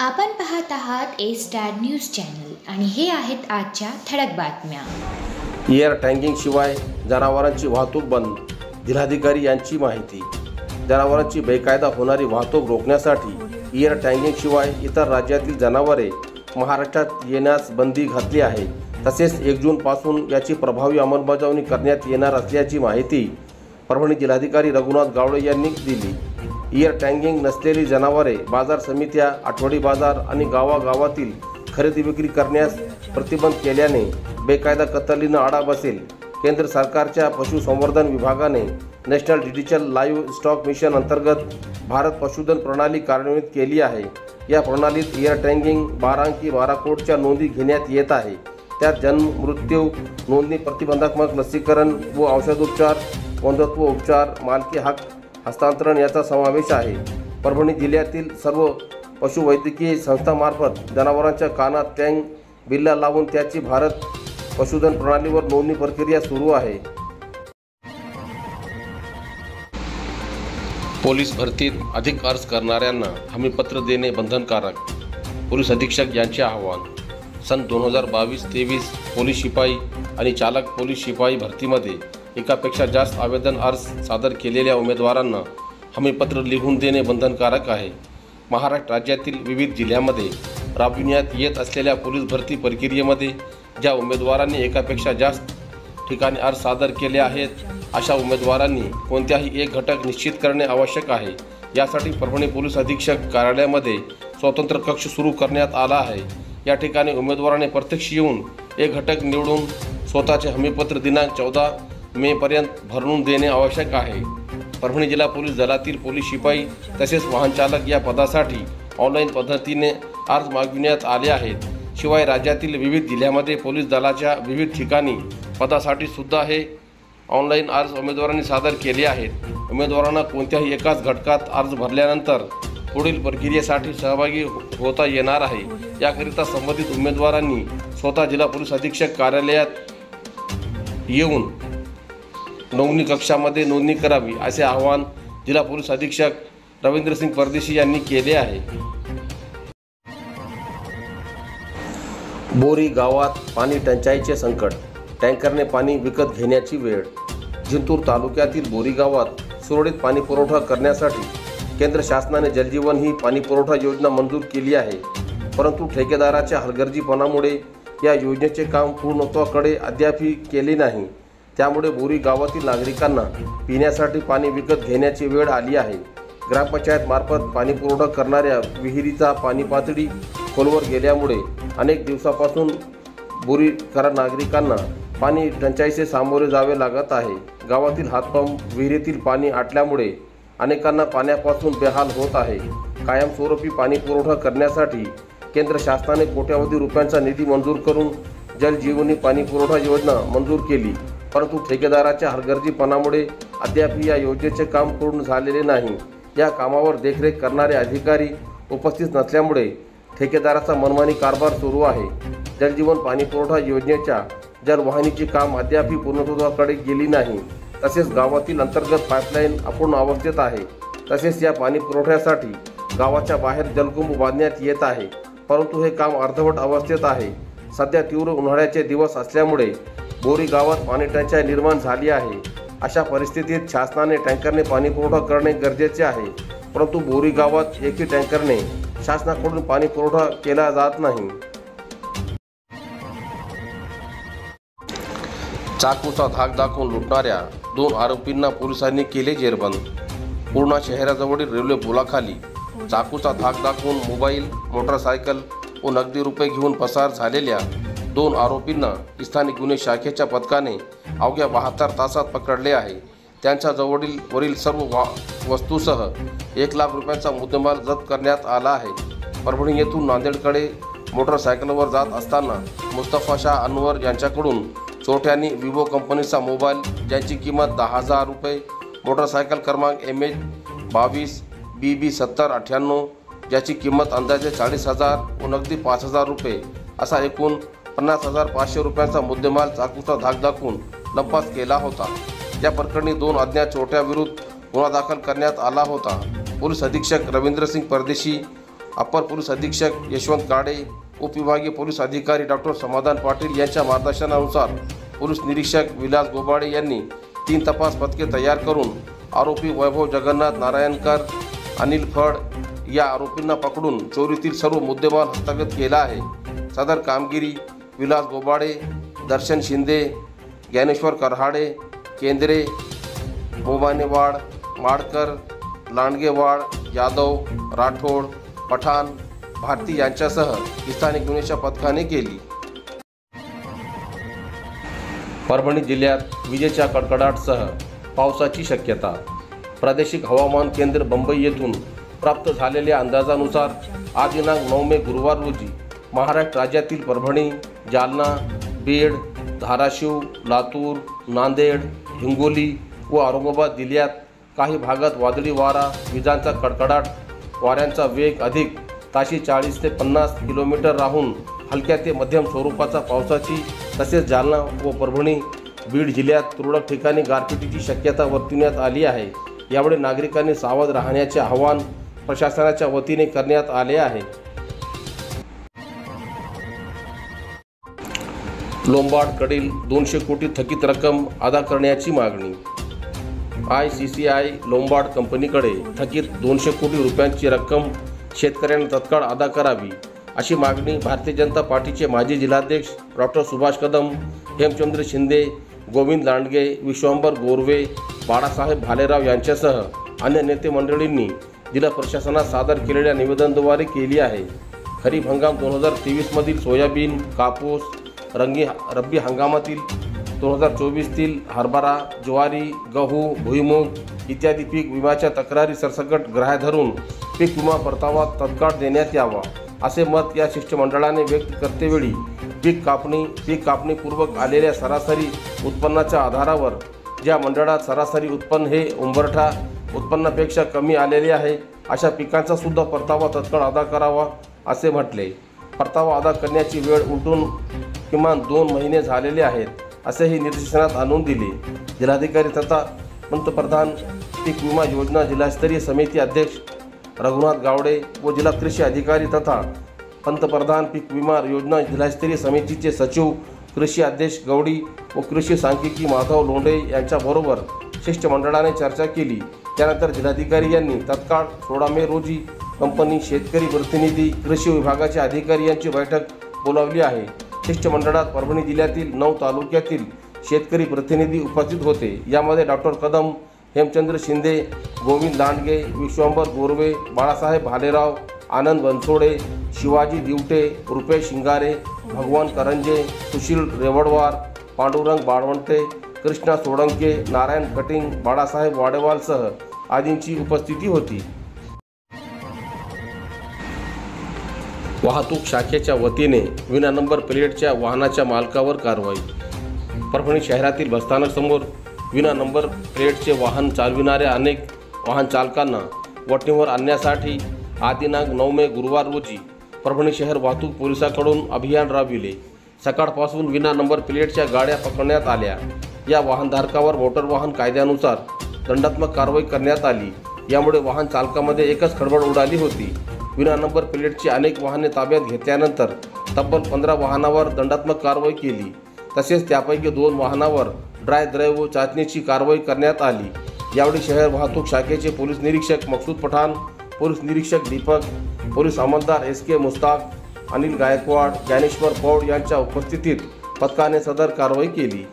आपण पाहत आहात ए स्टार न्यूज चॅनल आणि हे आहेत आजच्या ठळक बातम्या। एअर टँगिंग शिवाय जनावरांची वाहतूक बंद, जिल्हाधिकारी यांची माहिती। जनावरांची बेकायदा होणारी वाहतूक रोखण्यासाठी एअर टँगिंग शिवाय इतर राज्यातील जनावरे महाराष्ट्रात येण्यास बंदी घातली आहे। तसेच 1 जून पासून याची प्रभावी अंमलबजावणी करण्यात येणार असल्याची माहिती परभणी जिल्हाधिकारी रघुनाथ गावडे यांनी दिली। एअर टँगिंग नसलेली जनावरे बाजार समित्या, आठवडी बाजार आणि गावागावातील खरेदी विक्री करण्यास प्रतिबंध केल्याने बेकायदा कत्तलींना आळा बसेल। केंद्र सरकारच्या पशुसंवर्धन विभागाने national digital live stock mission अंतर्गत भारत पशुधन प्रणाली कार्यान्वित केली आहे। या प्रणालीत एअर टँगिंग 12 अंकी बाराकोडच्या नोंदी घेण्यात येत आहे। त्यात जन्म, मृत्यू नोंदणी, प्रतिबंधात्मक लसीकरण व औषधोपचार, वंधत्व उपचार, मालकी हक्क हस्तांतरण याचा समावेश आहे। परभणी जिल्ह्यातील सर्व पशुवैद्यकीय संस्थांमार्फत जनावरांच्या कानात टँग बिल्ला लावून त्याची भारत पशुधन प्रणालीवर नोंदणी प्रक्रिया सुरू आहे। पोलीस भरतीत अधिक अर्ज करणाऱ्यांना हमीपत्र देणे बंधनकारक, पोलीस अधीक्षक यांचे आवाहन। सन 2022-23 पोलीस शिपाई आणि चालक पोलीस शिपाई भरतीमध्ये एकापेक्षा जास्त आवेदन अर्ज सादर केलेल्या उमेदवारांना हमीपत्र लिहून देणे बंधनकारक आहे। महाराष्ट्र राज्यातील विविध जिल्ह्यांमध्ये राबविण्यात येत असलेल्या पोलीस भरती प्रक्रियेमध्ये ज्या उमेदवारांनी एकापेक्षा जास्त ठिकाणी अर्ज सादर केले आहेत अशा उमेदवारांनी कोणत्याही एक घटक निश्चित करणे आवश्यक आहे। यासाठी परभणी पोलीस अधीक्षक कार्यालयामध्ये स्वतंत्र कक्ष सुरू करण्यात आला आहे। या ठिकाणी उमेदवाराने प्रत्यक्ष येऊन एक घटक निवडून स्वतःचे हमीपत्र दिनांक 14 मे पर्यंत भरून देणे आवश्यक आहे। परभणी जिल्हा पोलीस दलातील पोलीस शिपाई तसेच वाहन चालक या पदासाठी ऑनलाईन पद्धतीने अर्ज मागविण्यात आले आहेत। शिवाय राज्यातील विविध जिल्ह्यांमध्ये पोलीस दलाच्या विविध ठिकाणी पदासाठी सुद्धा हे ऑनलाईन अर्ज उमेदवारांनी सादर केले आहेत। उमेदवारांना कोणत्याही एकाच घटकात अर्ज भरल्यानंतर पुढील प्रक्रियेसाठी सहभागी होता येणार आहे। याकरिता संबंधित उमेदवारांनी स्वतः जिल्हा पोलीस अधीक्षक कार्यालयात येऊन नोंदणी कक्षामध्ये नोंदणी करावी असे आवाहन जिल्हा पोलीस अधीक्षक रवींद्रसिंग परदेशी यांनी केले आहे। बोरी गावात पाणी टंचाईचे संकट, टँकरने पाणी विकत घेण्याची वेळ। जिंतूर तालुक्यातील बोरी गावात सुरळीत पाणी पुरवठा करण्यासाठी केंद्र शासनाने जलजीवन ही पाणी पुरवठा योजना मंजूर केली आहे। परंतु ठेकेदाराच्या हलगर्जीपणामुळे या योजनेचे काम पूर्णत्वाकडे अद्यापही केले नाही। त्यामुळे बोरी गावातील नागरिकांना पिण्यासाठी पाणी विकत घेण्याची वेळ आली आहे। ग्रामपंचायत मार्फत पाणी पुरवठा करणाऱ्या विहिरीचा पाणी पातळी खोलवर गेल्यामुळे अनेक दिवसापासून बोरीकर नागरिकांना पाणी टंचाईचे सामोरे जावे लागत आहे। गावातील हातपंप, विहिरीतील पाणी आटल्यामुळे अनेकांना पाण्यापासून बेहाल होत आहे। कायमस्वरूपी पाणी पुरवठा करण्यासाठी केंद्र शासनाने कोट्यावधी रुपयांचा निधी मंजूर करून जलजीवनी पाणी पुरवठा योजना मंजूर केली। परंतु ठेकेदाराच्या हलगर्जीपणामुळे अद्यापही या योजनेचे काम पूर्ण झालेले नाही। या कामावर देखरेख करणारे अधिकारी उपस्थित नसल्यामुळे ठेकेदाराचा मनमानी कारभार सुरू आहे। जलजीवन पाणी पुरवठा योजनेच्या जलवाहिनीचे काम अद्यापही पूर्णत्वाकडे गेली नाही। तसेच गावातील अंतर्गत पाईपलाईन अपूर्ण अवस्थेत आहे। तसेच या पाणी पुरवठ्यासाठी गावाच्या बाहेर जलकुंभ बांधण्यात येत आहे, परंतु हे काम अर्धवट अवस्थेत आहे। सध्या तीव्र उन्हाळ्याचे दिवस असल्यामुळे बोरी गावात पाणी टंचाई निर्माण झाली आहे। अशा परिस्थितीत शासनाने टँकरने पाणी पुरवठा करणे गरजेचे आहे, परंतु बोरी गावात एकही टँकरने शासनाकडून पाणी पुरवठा केला जात नाही। चाकूचा धाक दाखवून लुटणाऱ्या 2 आरोपींना पोलिसांनी केले जेरबंद। पूर्णा शहराजवळील रेल्वे पुलाखाली चाकूचा धाक दाखवून मोबाईल, मोटरसायकल व नगदी रुपये घेऊन पसार झालेल्या 2 आरोपींना स्थानिक गुन्हे शाखेच्या पथकाने अवघ्या 72 तासात पकडले आहे। त्यांच्या वरील सर्व वस्तूसह 1 लाख रुपयांचा मुद्देमाल जप्त करण्यात आला आहे। परभणी येथून नांदेडकडे मोटरसायकलवर जात असताना मुस्तफा शाह अनवर यांच्याकडून चोरट्यांनी विवो कंपनीचा मोबाईल ज्याची किंमत 10,000 रुपये, मोटरसायकल क्रमांक MH22 BB 7098 ज्याची किंमत अंदाजे 40,000 व नगदी 5,000 रुपये असा एकूण 50,500 रुपयांचा मुद्देमाल चाकूचा धाक दाखवून लंपास केला होता। या प्रकरणी 2 अज्ञात चोरट्याविरुद्ध गुन्हा दाखल करण्यात आला होता। पोलीस अधीक्षक रवींद्रसिंग परदेशी अप्पर पोलीस अधीक्षक यशवंत काडे, उपविभागीय पोलीस अधिकारी डॉक्टर समाधान पाटील यांच्या मार्गदर्शनानुसार पोलीस निरीक्षक विलास गोबाडे यांनी 3 तपास पथके तयार करून आरोपी वैभव जगन्नाथ नारायणकर, अनिल फड या आरोपींना पकडून चोरीतील सर्व मुद्देमाल हस्तगत केला आहे। सदर कामगिरी विलास गोबाडे, दर्शन शिंदे, ज्ञानेश्वर करहाडे, केंद्रे, बोबानेवाड, माडकर, लांडगेवाड, यादव, राठोड, पठाण, भारती यांच्यासह स्थानिक गुन्हेच्या पथकाने केली। परभणी जिल्ह्यात विजेच्या कडकडाटासह पावसाची शक्यता। प्रादेशिक हवामान केंद्र मुंबई येथून प्राप्त झालेल्या अंदाजानुसार आज दिनांक 9 मे गुरुवार रोजी महाराष्ट्र राज्यातील परभणी, जालना, बीड, धाराशिव, लातूर, नांदेड, हिंगोली व औरंगाबाद जिल्ह्यात काही भागात वादळी वारा, विजांचा कडकडाट, वाऱ्यांचा वेग अधिक ताशी 40 ते 50 किलोमीटर राहून हलक्या ते मध्यम स्वरूपाचा पावसाची तसेच जालना व परभणी, बीड जिल्ह्यात तुरळक ठिकाणी गारपिटीची शक्यता वर्तविण्यात आली आहे। यामुळे नागरिकांनी सावध राहण्याचे आवाहन प्रशासनाच्या वतीने करण्यात आले आहे। लोंबाडकडील 200 कोटी थकीत रक्कम अदा करण्याची मागणी। ICCI लोंबाड कंपनीकडे थकीत 200 कोटी रुपयांची रक्कम शेतकऱ्यांना तत्काळ अदा करावी अशी मागणी भारतीय जनता पार्टीचे माजी जिल्हाध्यक्ष डॉक्टर सुभाष कदम, हेमचंद्र शिंदे, गोविंद लांडगे, विश्वंभर गोरवे, बाळासाहेब भालेराव यांच्यासह अन्य नेते मंडळींनी जिल्हा प्रशासनास सादर केलेल्या निवेदनाद्वारे केली आहे। खरीप हंगाम 2023 मधील सोयाबीन, कापूस, रब्बी हंगामातील 2024तील हरभरा, ज्वारी, गहू, भुईमूग इत्यादी पीक विम्याच्या तक्रारी सरसकट ग्राह्य धरून पीक विमा परतावा तत्काळ देण्यात यावा असे मत या शिष्टमंडळाने व्यक्त करतेवेळी पीक कापणीपूर्वक आलेल्या सरासरी उत्पन्नाच्या आधारावर ज्या मंडळात सरासरी उत्पन्न हे उंबरठा उत्पन्नापेक्षा कमी आलेले आहे अशा पिकांचा सुद्धा परतावा तत्काळ अदा करावा असे म्हटले। परतावा अदा करण्याची वेळ उलटून किमान 2 महिने झालेले आहेत असेही निर्देशनात आणून दिले। जिल्हाधिकारी तथा पंतप्रधान पीक विमा योजना जिल्हास्तरीय समिती अध्यक्ष रघुनाथ गावडे व जिल्हा कृषी अधिकारी तथा पंतप्रधान पीक विमा योजना जिल्हास्तरीय समितीचे सचिव कृषी अध्यक्ष गौडी व कृषी सांख्यिकी माधव लोंढे यांच्याबरोबर शिष्टमंडळाने चर्चा केली। त्यानंतर जिल्हाधिकारी यांनी तत्काळ 16 मे रोजी कंपनी, शेतकरी प्रतिनिधी, कृषी विभागाचे अधिकारी यांची बैठक बोलावली आहे। शिष्टमंडळात परभणी जिल्ह्यातील 9 तालुक्यातील शेतकरी प्रतिनिधी उपस्थित होते। यामध्ये डॉक्टर कदम, हेमचंद्र शिंदे, गोविंद लांडगे, विश्वंभर गोरवे, बाळासाहेब भालेराव, आनंद बनसोडे, शिवाजी दिवटे, रुपेश शिंगारे, भगवान करंजे, सुशील रेवडवार, पांडुरंग बाळवंटे, कृष्णा सोळंके, नारायण कटिंग, बाळासाहेब वाडेवालसह आदींची उपस्थिती होती। वाहतूक शाखेच्या वतीने विना नंबर प्लेटच्या वाहनाच्या मालकावर कारवाई। परभणी शहरातील बसस्थानकासमोर विना नंबर प्लेटचे वाहन चालविणाऱ्या अनेक वाहन चालकांना वठणीवर आणण्यासाठी आज दिनांक 9 मे गुरुवार रोजी परभणी शहर वाहतूक पोलिसांकडून अभियान राबविले। सकाळपासून विना नंबर प्लेटच्या गाड्या पकडण्यात आल्या। या वाहनधारकावर मोटर वाहन कायद्यानुसार दंडात्मक कारवाई करण्यात आली। यामुळे वाहन चालकामध्ये एकच खळबळ उडाली होती। विना नंबर प्लेटची अनेक वाहने ताब्यात घेतल्यानंतर तब्बल 15 वाहनावर दंडात्मक कारवाई केली। तसेच त्यापैकी 2 वाहनावर ड्रायव्ह चाचणीची कारवाई करण्यात आली। यावेळी शहर वाहतूक शाखेचे पोलीस निरीक्षक मकसूद पठाण, पोलीस निरीक्षक दीपक, पोलीस अंमलदार SK मुस्ताक, अनिल गायकवाड, ज्ञानेश्वर पौड यांच्या उपस्थितीत पथकाने सदर कारवाई केली।